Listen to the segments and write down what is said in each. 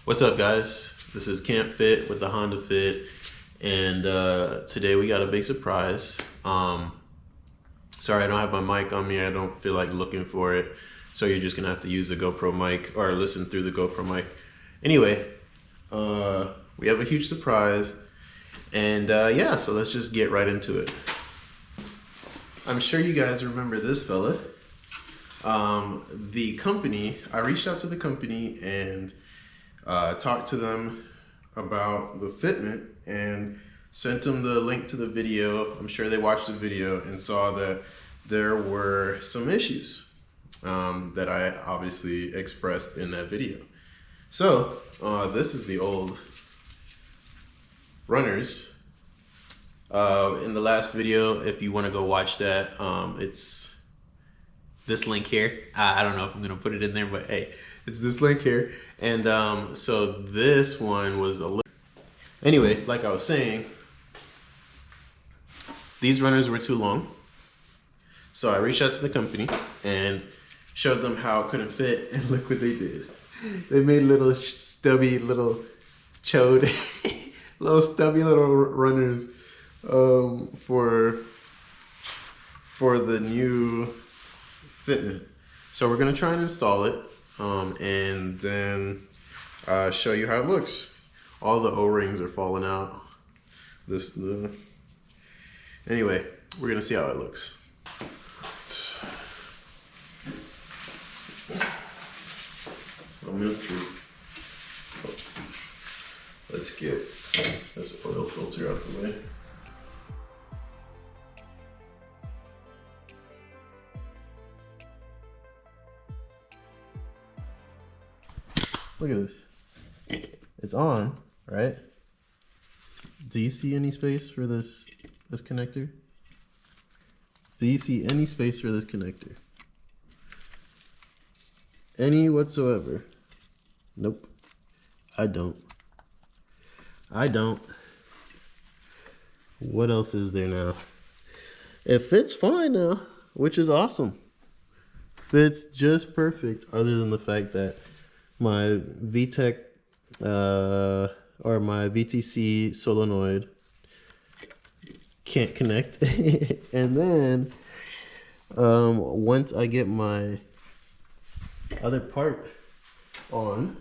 What's up, guys? This is Can't Fit with the Honda Fit, and today we got a big surprise. Sorry, I don't have my mic on me. I don't feel like looking for it, so you're just gonna have to use the GoPro mic or listen through the GoPro mic. Anyway, we have a huge surprise, and yeah, so let's just get right into it. I'm sure you guys remember this fella. The company, I reached out to the company and talked to them about the fitment and sent them the link to the video. I'm sure they watched the video and saw that there were some issues that I obviously expressed in that video. So this is the old runners. In the last video, if you want to go watch that, it's this link here. I don't know if I'm gonna put it in there, but hey, it's this link here. And so this one was a little, anyway, like I was saying, these runners were too long. So I reached out to the company and showed them how it couldn't fit, and look what they did. They made little stubby little chode, little stubby little runners for the new fitment. So we're gonna try and install it and then show you how it looks. All the O-rings are falling out. Anyway, we're gonna see how it looks. Milk treat. Let's get this oil filter out the way. Look at this. It's on, right? Do you see any space for this connector? Do you see any space for this connector? Any whatsoever? Nope. I don't. What else is there now? It fits fine now, which is awesome. Fits just perfect, other than the fact that my VTEC or my VTC solenoid can't connect. And then once I get my other part on,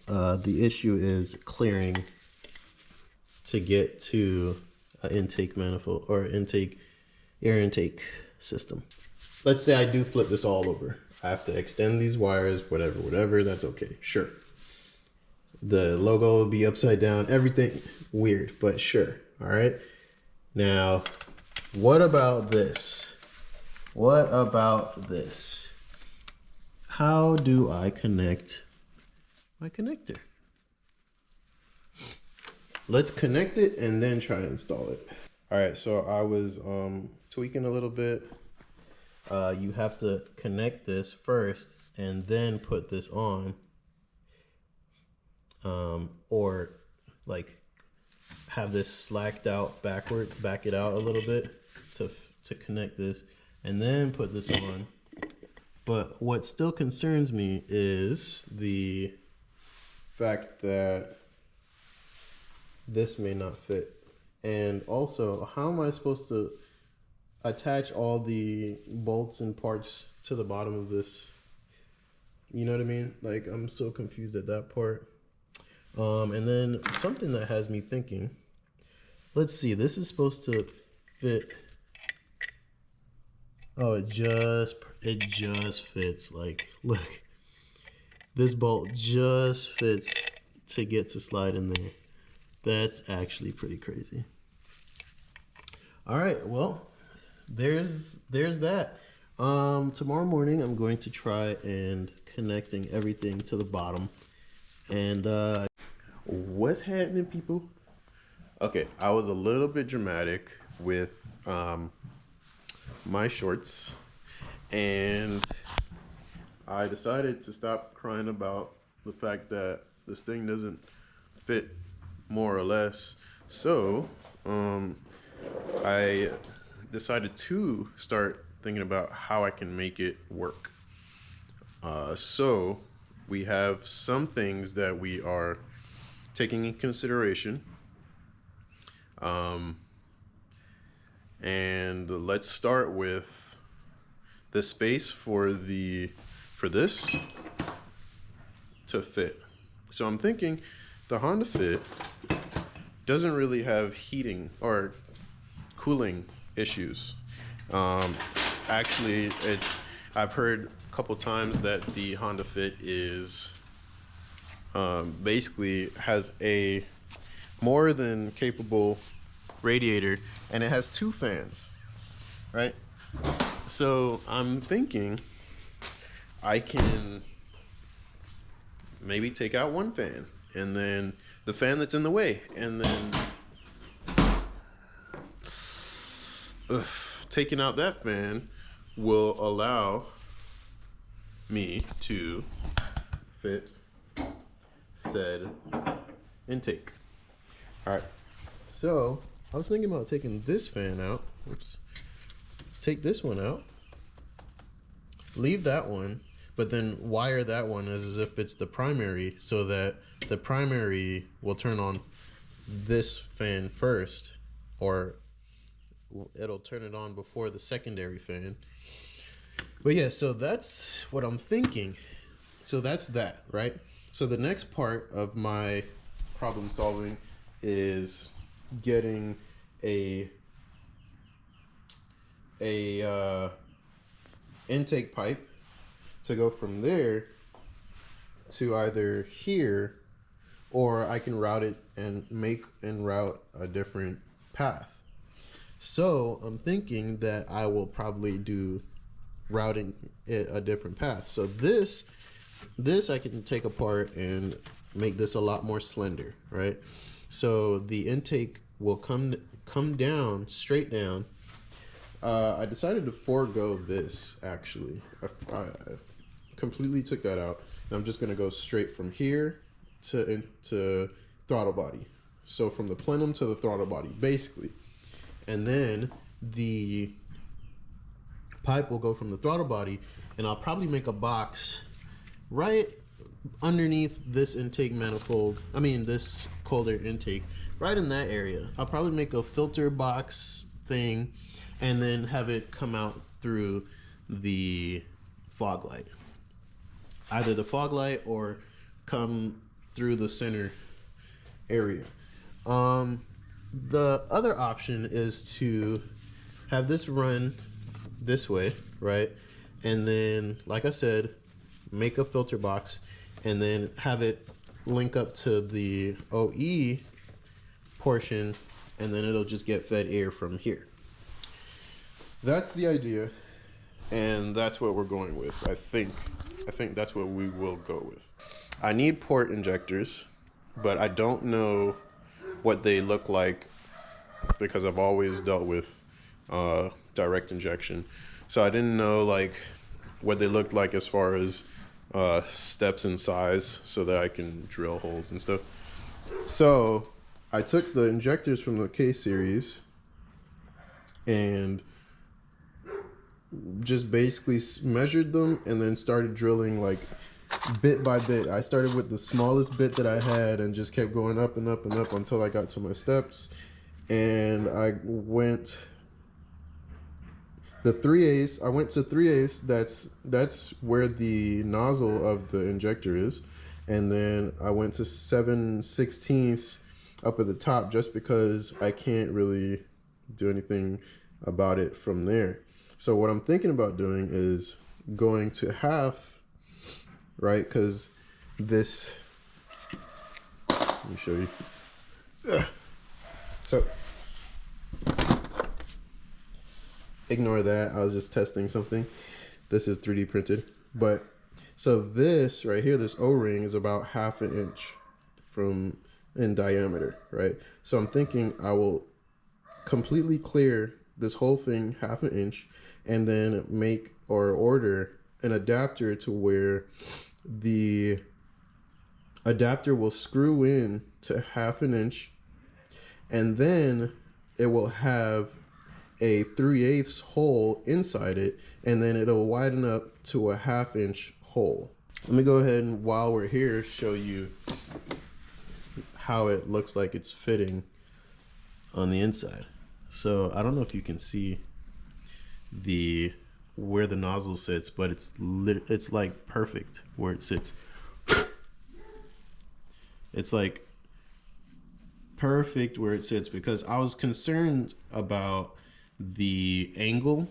the issue is clearing to get to an intake manifold or air intake system. Let's say I do flip this all over. I have to extend these wires, whatever, that's okay, sure. The logo will be upside down, everything weird, but sure, all right? Now, what about this? What about this? How do I connect my connector? Let's connect it and then try and install it. All right, so I was tweaking a little bit. You have to connect this first and then put this on, or like have this slacked out backward, back it out a little bit to connect this and then put this on. But what still concerns me is the fact that this may not fit. And also, how am I supposed to attach all the bolts and parts to the bottom of this? You know what I mean? Like, I'm so confused at that part. And then something that has me thinking, let's see, this is supposed to fit. Oh, it just fits. Like, look, this bolt just fits to get to slide in there. That's actually pretty crazy. All right, well, there's that. Tomorrow morning I'm going to try and connecting everything to the bottom. And what's happening, people? Okay, I was a little bit dramatic with my shorts, and I decided to stop crying about the fact that this thing doesn't fit, more or less. So I decided to start thinking about how I can make it work. So we have some things that we are taking in consideration. And let's start with the space for this to fit. So I'm thinking the Honda Fit doesn't really have heating or cooling issues. Actually, I've heard a couple times that the Honda Fit is basically has a more than capable radiator, and it has 2 fans, right? So I'm thinking I can maybe take out 1 fan, and then the fan that's in the way, and then taking out that fan will allow me to fit said intake. All right, so I was thinking about taking this fan out. Oops. Take this one out, leave that one, but then wire that one as if it's the primary, so that the primary will turn on this fan first, or it'll turn it on before the secondary fan. But yeah, so that's what I'm thinking. So that's that, right? So the next part of my problem solving is getting a intake pipe to go from there to either here, or I can route it and route a different path. So I'm thinking that I will probably do routing it a different path. So this I can take apart and make this a lot more slender, right? So the intake will come down, straight down. I decided to forego this, actually. I completely took that out. And I'm just gonna go straight from here to throttle body. So from the plenum to the throttle body, basically. And then the pipe will go from the throttle body, and I'll probably make a box right underneath this intake manifold. I mean, this cold air intake, right in that area. I'll probably make a filter box thing, and then have it come out through the fog light. Either the fog light or come through the center area. The other option is to have this run this way, right? And then, like I said, make a filter box and then have it link up to the OE portion, and then it'll just get fed air from here. That's the idea, and that's what we're going with. I think that's what we will go with. I need port injectors, but I don't know what they look like because I've always dealt with direct injection. So I didn't know like what they looked like as far as steps in size, so that I can drill holes and stuff. So I took the injectors from the K series and just basically measured them, and then started drilling like bit by bit. I started with the smallest bit that I had and just kept going up and up and up until I got to my steps. And I went the 3/8. I went to 3/8. That's where the nozzle of the injector is. And then I went to 7/16 up at the top, just because I can't really do anything about it from there. So what I'm thinking about doing is going to half, right? Because this, let me show you. So ignore that. I was just testing something. This is 3D printed. But so this right here, this O-ring is about 1/2 inch in diameter, right? So I'm thinking I will completely clear this whole thing 1/2 inch, and then make or order an adapter to where the adapter will screw in to 1/2 inch, and then it will have a 3/8 hole inside it, and then it'll widen up to a 1/2 inch hole. Let me go ahead and, while we're here, show you how it looks like it's fitting on the inside. So I don't know if you can see where the nozzle sits, but it's like perfect where it sits. It's like perfect where it sits, because I was concerned about the angle,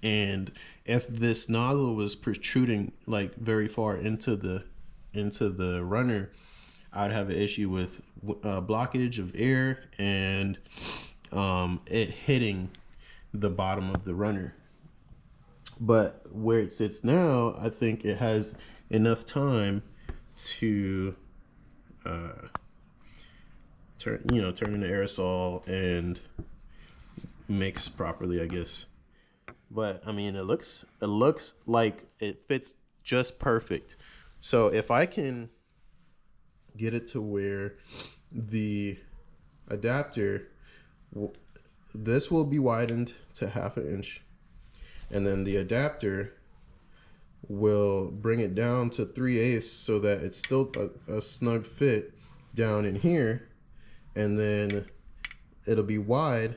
and if this nozzle was protruding like very far into the runner, I'd have an issue with blockage of air and it hitting the bottom of the runner. But where it sits now, I think it has enough time to turn into aerosol and mix properly, I guess. But I mean, it looks like it fits just perfect. So if I can get it to where the adapter, this will be widened to 1/2 inch, and then the adapter will bring it down to 3/8 so that it's still a snug fit down in here, and then it'll be wide.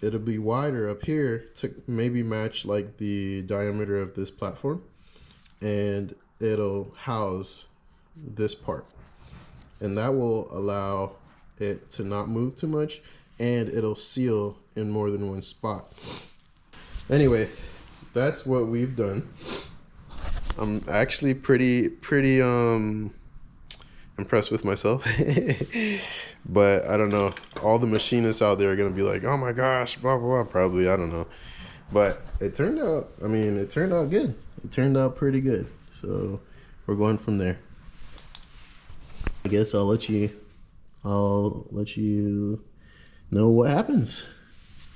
It'll be wider up here to maybe match like the diameter of this platform, and it'll house this part, and that will allow it to not move too much, and it'll seal in more than one spot. Anyway, that's what we've done. I'm actually pretty impressed with myself. But I don't know, all the machinists out there are gonna be like, oh my gosh, blah blah blah, probably, I don't know. But it turned out, I mean, it turned out good. It turned out pretty good. So we're going from there. I guess I'll let you know what happens.